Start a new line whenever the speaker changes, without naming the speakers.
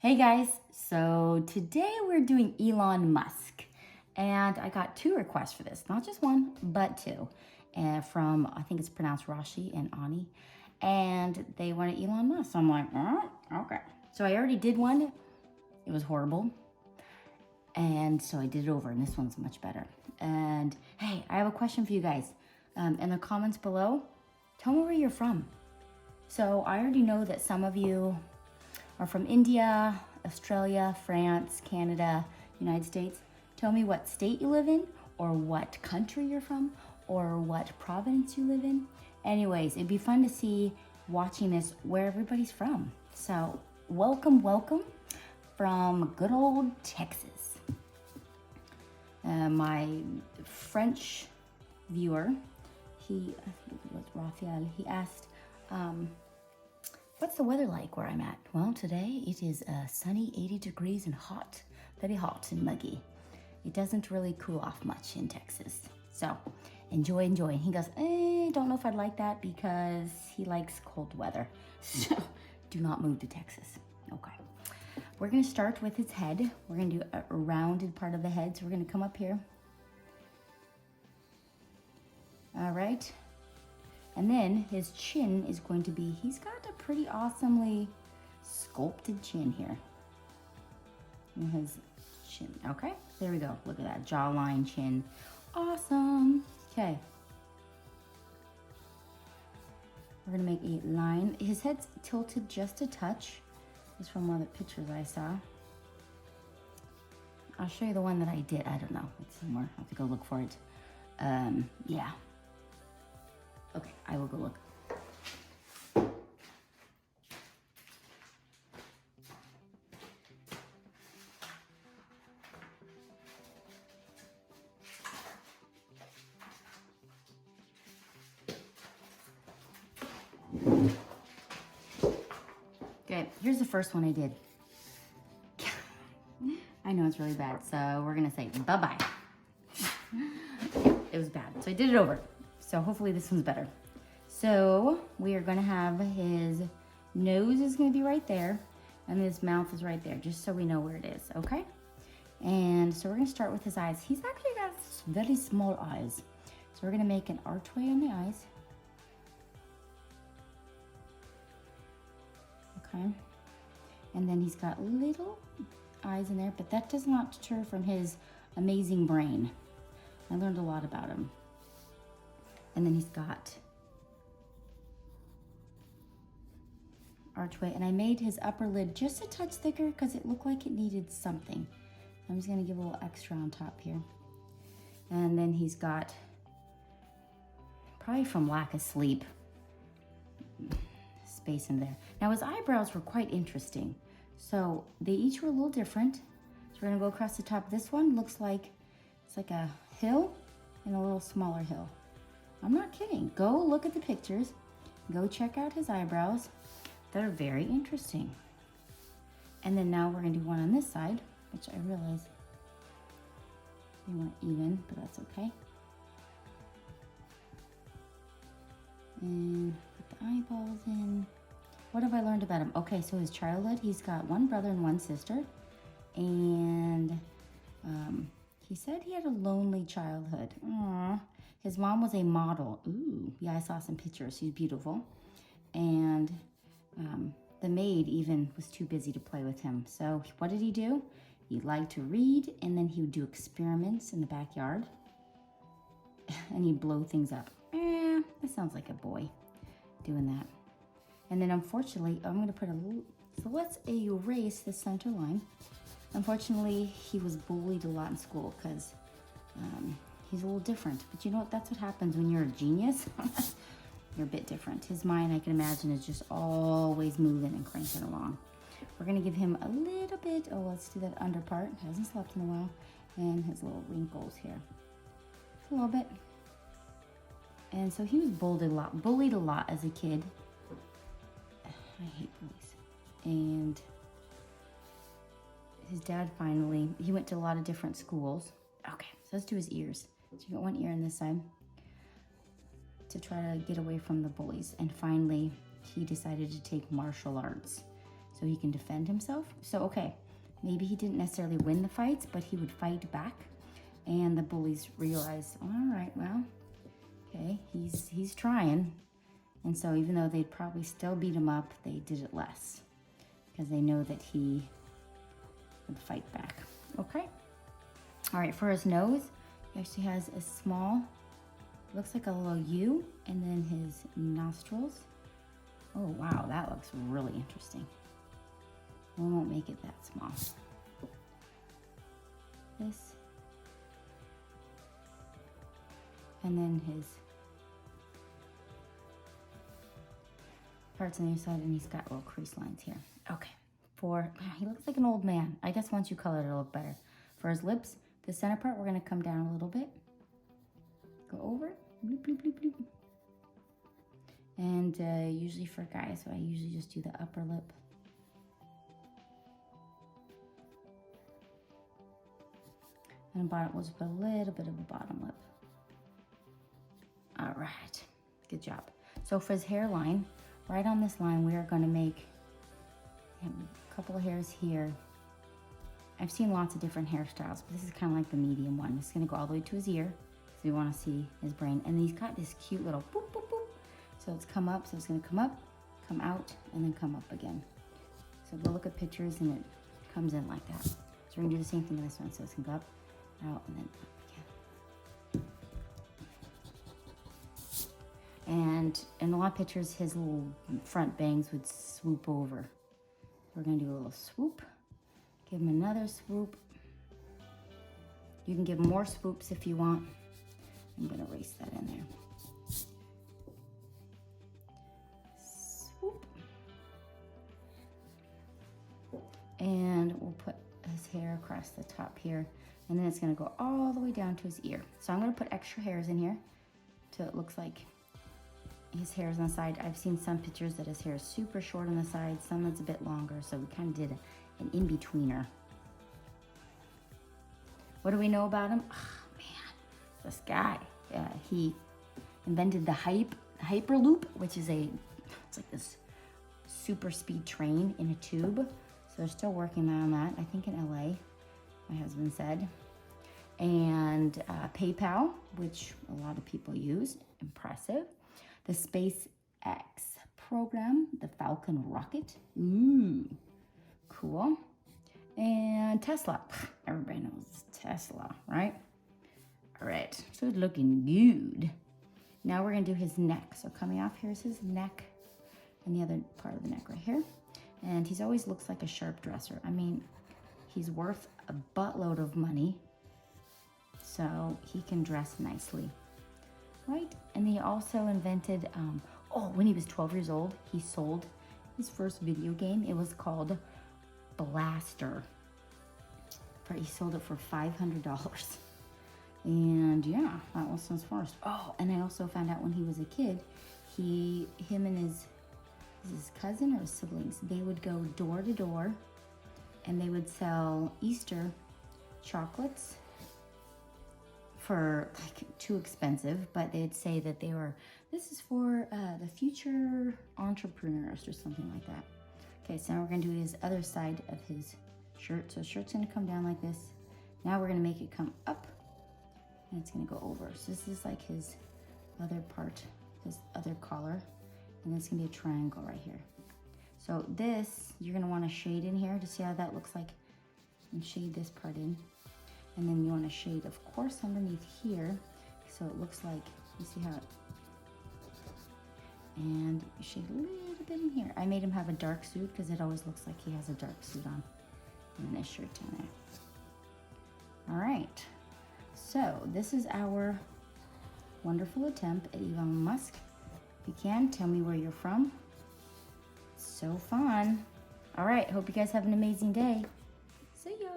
Hey guys, so today we're doing Elon Musk, and I got two requests for this, not just one, but two, and from I think it's pronounced Rashi and Ani, and they wanted Elon Musk. So I'm like, okay. So I already did one; it was horrible, and so I did it over, and this one's much better. And hey, I have a question for you guys. In the comments below, tell me where you're from. So I already know that some of you are from India, Australia, France, Canada, United States. Tell me what state you live in, or what country you're from, or what province you live in. Anyways, it'd be fun to see watching this where everybody's from. So welcome from good old Texas. My French viewer, I think it was Raphael, he asked, what's the weather like where I'm at? Well, today it is sunny, 80 degrees and hot, very hot and muggy. It doesn't really cool off much in Texas. So enjoy. He goes, don't know if I'd like that because he likes cold weather. So do not move to Texas. Okay. We're gonna start with his head. We're gonna do a rounded part of the head. So we're gonna come up here. All right. And then his chin is going to be, he's got a pretty awesomely sculpted chin here. And his chin, okay, there we go. Look at that jawline, chin. Awesome. Okay. We're gonna make a line. His head's tilted just a touch. This is from one of the pictures I saw. I'll show you the one that I did. I don't know, it's somewhere. I'll have to go look for it. Yeah. Okay, I will go look. Okay, here's the first one I did. I know it's really bad, so we're gonna say bye-bye. It was bad, so I did it over. So hopefully this one's better. So we are gonna have his nose is gonna be right there, and his mouth is right there, just so we know where it is, okay? And so we're gonna start with his eyes. He's actually got very small eyes. So we're gonna make an archway on the eyes. Okay. And then he's got little eyes in there, but that does not deter from his amazing brain. I learned a lot about him. And then he's got archway, and I made his upper lid just a touch thicker because it looked like it needed something. I'm just gonna give a little extra on top here. And then he's got, probably from lack of sleep, space in there. Now his eyebrows were quite interesting. So they each were a little different. So we're gonna go across the top. This one looks like, it's like a hill and a little smaller hill. I'm not kidding. Go look at the pictures. Go check out his eyebrows. They're very interesting. And then now we're gonna do one on this side, which I realize we weren't even, but that's okay. And put the eyeballs in. What have I learned about him? Okay, so his childhood, he's got one brother and one sister. And he said he had a lonely childhood. Aww. His mom was a model. Ooh, yeah, I saw some pictures. She's beautiful. And the maid even was too busy to play with him. So what did he do? He liked to read, and then he would do experiments in the backyard. And he'd blow things up. That sounds like a boy doing that. And then unfortunately, I'm gonna put a little, so let's erase the center line. Unfortunately, he was bullied a lot in school because he's a little different. But you know what, that's what happens when you're a genius. You're a bit different. His mind, I can imagine, is just always moving and cranking along. We're gonna give him a little bit, oh, let's do that under part. Hasn't slept in a while. And his little wrinkles here. A little bit. And so he was bullied a lot as a kid. I hate bullies. And his dad finally, he went to a lot of different schools. Okay, so let's do his ears. So you got one ear on this side to try to get away from the bullies. And finally, he decided to take martial arts. so he can defend himself. So, okay, maybe he didn't necessarily win the fights, but he would fight back. And the bullies realize, all right, well, okay, he's trying. And so even though they'd probably still beat him up, they did it less because they know that he would fight back. Okay. All right, for his nose, he actually has a small, looks like a little U, and then his nostrils. Oh, wow, that looks really interesting. We won't make it that small. This. And then his parts on the other side, and he's got little crease lines here. Okay, he looks like an old man. I guess once you color it, it'll look better. For his lips, the center part, we're gonna come down a little bit. Go over it, bloop, bloop, bloop, bloop. And usually for guys, so I usually just do the upper lip. And bottom, we'll just put a little bit of a bottom lip. All right, good job. So for his hairline, right on this line, we are gonna make a couple of hairs here. I've seen lots of different hairstyles, but this is kind of like the medium one. It's gonna go all the way to his ear, so we wanna see his brain. And he's got this cute little boop, boop, boop. So it's come up, so it's gonna come up, come out, and then come up again. So go look at pictures and it comes in like that. So we're gonna do the same thing with this one. So it's gonna go up, out, and then up again. And in a lot of pictures, his little front bangs would swoop over. We're gonna do a little swoop. Give him another swoop. You can give him more swoops if you want. I'm gonna erase that in there. Swoop. And we'll put his hair across the top here. And then it's gonna go all the way down to his ear. So I'm gonna put extra hairs in here so it looks like his hair's on the side. I've seen some pictures that his hair is super short on the side, some that's a bit longer, so we kind of did an in-betweener. What do we know about him? Oh man, this guy, he invented the Hyperloop, which is it's like this super speed train in a tube. So they're still working on that, I think in LA, my husband said. And PayPal, which a lot of people use, impressive. The SpaceX program, the Falcon rocket, cool. And Tesla, everybody knows Tesla, right? All right, so it's looking good. Now we're gonna do his neck. So coming off, here's his neck and the other part of the neck right here. And he's always looks like a sharp dresser. I mean, he's worth a buttload of money, so he can dress nicely, right? And he also invented, when he was 12 years old, he sold his first video game. It was called Blaster. He sold it for $500. And yeah, that was his first. Oh, and I also found out when he was a kid, him and his cousin or his siblings, they would go door to door and they would sell Easter chocolates for like too expensive, but they'd say that this is for the future entrepreneurs or something like that. Okay, so now we're gonna do his other side of his shirt. So his shirt's gonna come down like this. Now we're gonna make it come up and it's gonna go over. So this is like his other part, his other collar, and this is gonna be a triangle right here. So this, you're gonna wanna shade in here to see how that looks like, and shade this part in. And then you wanna shade, of course, underneath here, so it looks like, you see how it, and you shade a little bit in here. I made him have a dark suit because it always looks like he has a dark suit on. And then his shirt down there. All right, so this is our wonderful attempt at Elon Musk. If you can, tell me where you're from. So fun. All right, hope you guys have an amazing day. See ya.